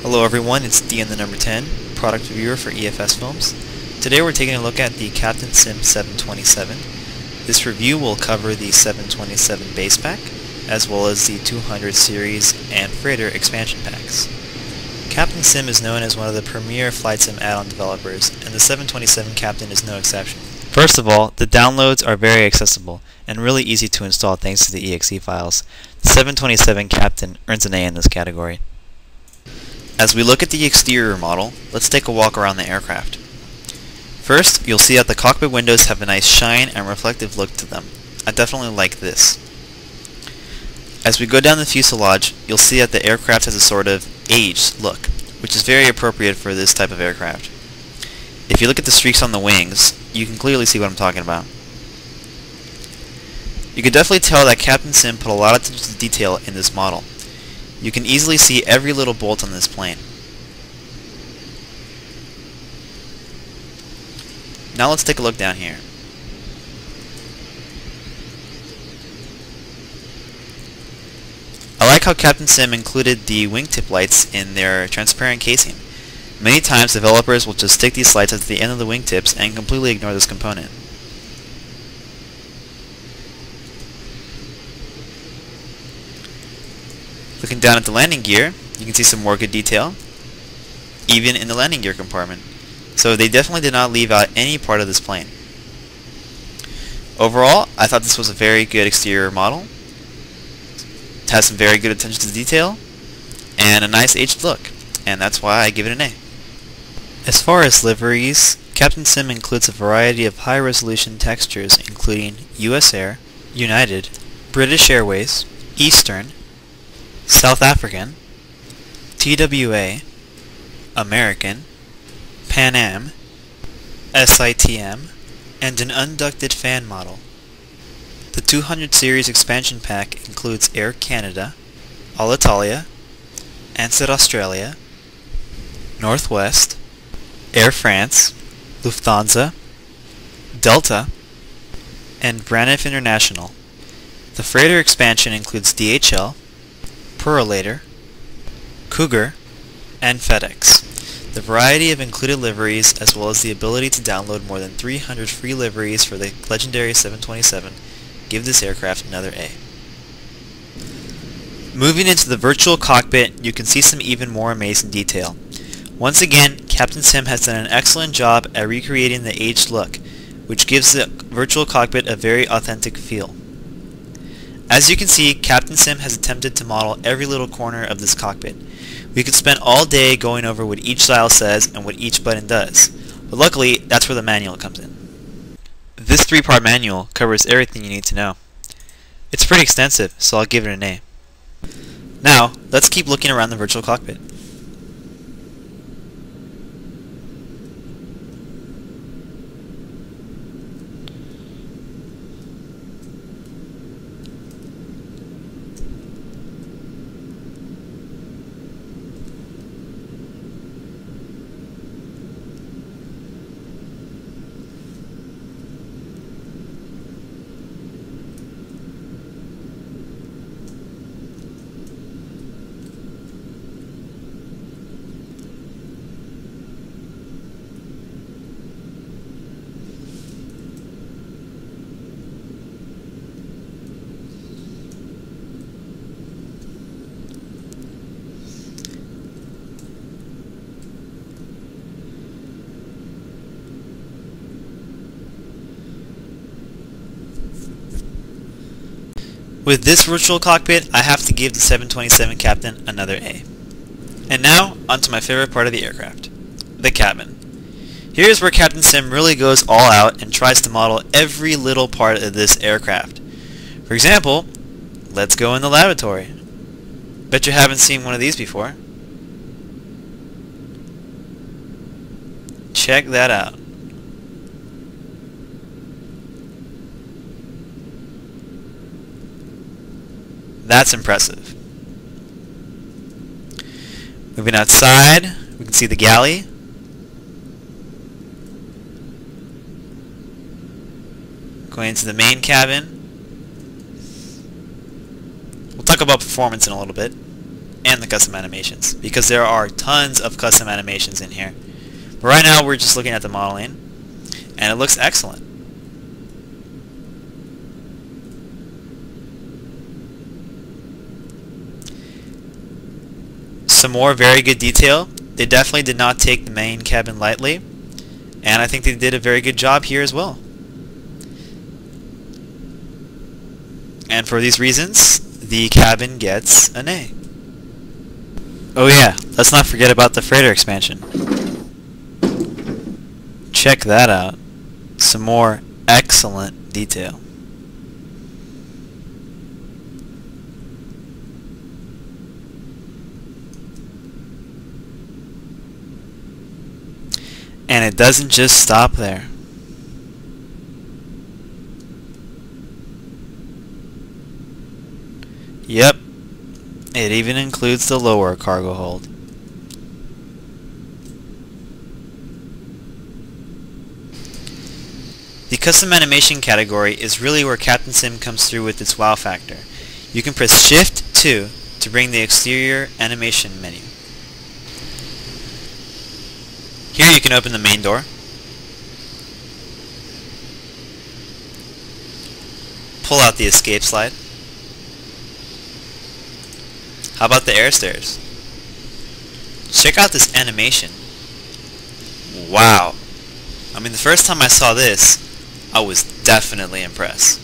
Hello everyone, it's D in the number 10, product reviewer for EFS Films. Today we're taking a look at the Captain Sim 727. This review will cover the 727 base pack, as well as the 200 series and freighter expansion packs. Captain Sim is known as one of the premier flight sim add-on developers, and the 727 Captain is no exception. First of all, the downloads are very accessible and really easy to install thanks to the exe files. The 727 Captain earns an A in this category. As we look at the exterior model, let's take a walk around the aircraft. First, you'll see that the cockpit windows have a nice shine and reflective look to them. I definitely like this. As we go down the fuselage, you'll see that the aircraft has a sort of aged look, which is very appropriate for this type of aircraft. If you look at the streaks on the wings, you can clearly see what I'm talking about. You can definitely tell that Captain Sim put a lot of attention to detail in this model. You can easily see every little bolt on this plane. Now let's take a look down here. I like how Captain Sim included the wingtip lights in their transparent casing. Many times developers will just stick these lights at the end of the wingtips and completely ignore this component. Looking down at the landing gear, you can see some more good detail, even in the landing gear compartment. So they definitely did not leave out any part of this plane. Overall, I thought this was a very good exterior model. It has some very good attention to detail, and a nice aged look, and that's why I give it an A. As far as liveries, Captain Sim includes a variety of high-resolution textures including US Air, United, British Airways, Eastern, South African, TWA, American, Pan Am, SITM, and an unducted fan model. The 200 series expansion pack includes Air Canada, Alitalia, Ansett Australia, Northwest, Air France, Lufthansa, Delta, and Braniff International. The freighter expansion includes DHL, Purolator, Cougar, and FedEx. The variety of included liveries, as well as the ability to download more than 300 free liveries for the legendary 727, give this aircraft another A. Moving into the virtual cockpit, you can see some even more amazing detail. Once again, Captain Sim has done an excellent job at recreating the aged look, which gives the virtual cockpit a very authentic feel. As you can see, Captain Sim has attempted to model every little corner of this cockpit. We could spend all day going over what each dial says and what each button does, but luckily that's where the manual comes in. This 3-part manual covers everything you need to know. It's pretty extensive, so I'll give it an A. Now, let's keep looking around the virtual cockpit. With this virtual cockpit, I have to give the 727 Captain another A. And now, onto my favorite part of the aircraft, the cabin. Here's where Captain Sim really goes all out and tries to model every little part of this aircraft. For example, let's go in the lavatory. Bet you haven't seen one of these before. Check that out. That's impressive. Moving outside, we can see the galley. Going into the main cabin. We'll talk about performance in a little bit. and the custom animations, because there are tons of custom animations in here. But right now we're just looking at the modeling, and it looks excellent. Some more very good detail. They definitely did not take the main cabin lightly, and I think they did a very good job here as well. And for these reasons, the cabin gets an A. Oh yeah, let's not forget about the freighter expansion. Check that out. Some more excellent detail. And it doesn't just stop there. Yep, it even includes the lower cargo hold. The custom animation category is really where Captain Sim comes through with its wow factor. You can press Shift 2 to bring the exterior animation menu. Here you can open the main door, pull out the escape slide. How about the air stairs? Check out this animation. Wow. I mean, the first time I saw this, I was definitely impressed.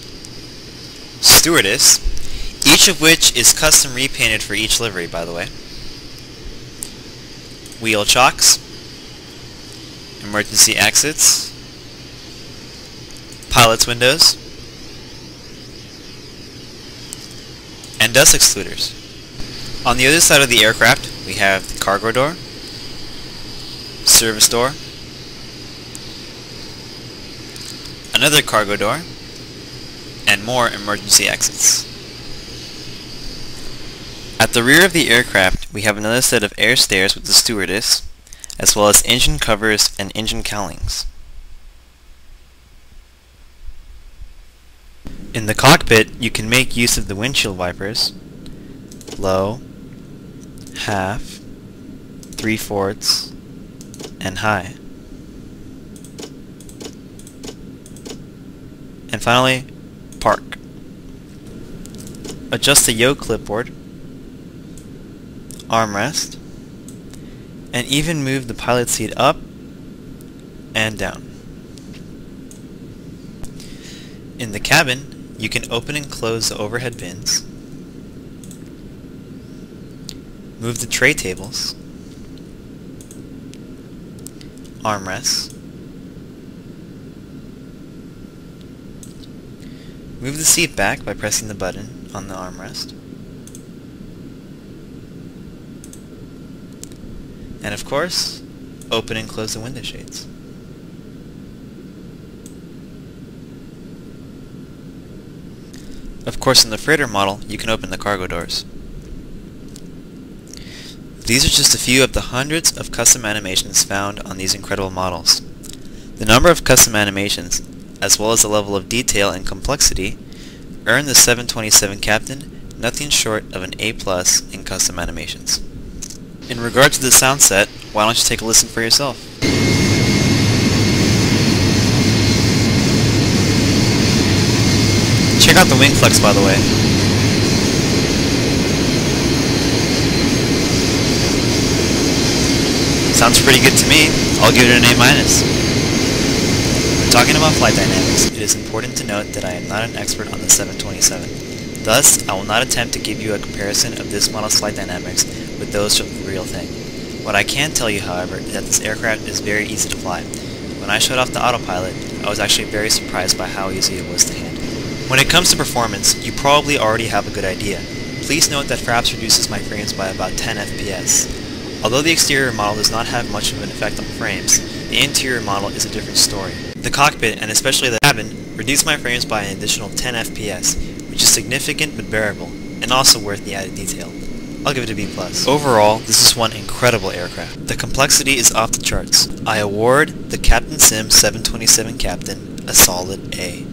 Stewardess, each of which is custom repainted for each livery, by the way. Wheel chocks, emergency exits, pilot's windows, and dust excluders. On the other side of the aircraft, we have the cargo door, service door, another cargo door, and more emergency exits. At the rear of the aircraft, we have another set of air stairs with the stewardess, as well as engine covers and engine cowlings. In the cockpit, you can make use of the windshield wipers, low, half, 3/4, and high. And finally, park. Adjust the yoke clipboard, armrest, and even move the pilot seat up and down. In the cabin, you can open and close the overhead bins, move the tray tables, armrests, move the seat back by pressing the button on the armrest, and of course, open and close the window shades. Of course, in the freighter model, you can open the cargo doors. These are just a few of the hundreds of custom animations found on these incredible models. The number of custom animations, as well as the level of detail and complexity, earn the 727 Captain nothing short of an A+ in custom animations. In regard to the sound set, why don't you take a listen for yourself? Check out the wing flex, by the way. Sounds pretty good to me. I'll give it an A-. When talking about flight dynamics, it is important to note that I am not an expert on the 727. Thus, I will not attempt to give you a comparison of this model's flight dynamics with those of the real thing. What I can tell you, however, is that this aircraft is very easy to fly. When I shut off the autopilot, I was actually very surprised by how easy it was to handle. When it comes to performance, you probably already have a good idea. Please note that Fraps reduces my frames by about 10 FPS. Although the exterior model does not have much of an effect on frames, the interior model is a different story. The cockpit, and especially the cabin, reduced my frames by an additional 10 FPS, which is significant but bearable, and also worth the added detail. I'll give it a B+. Overall, this is one incredible aircraft. The complexity is off the charts. I award the Captain Sim 727 Captain a solid A.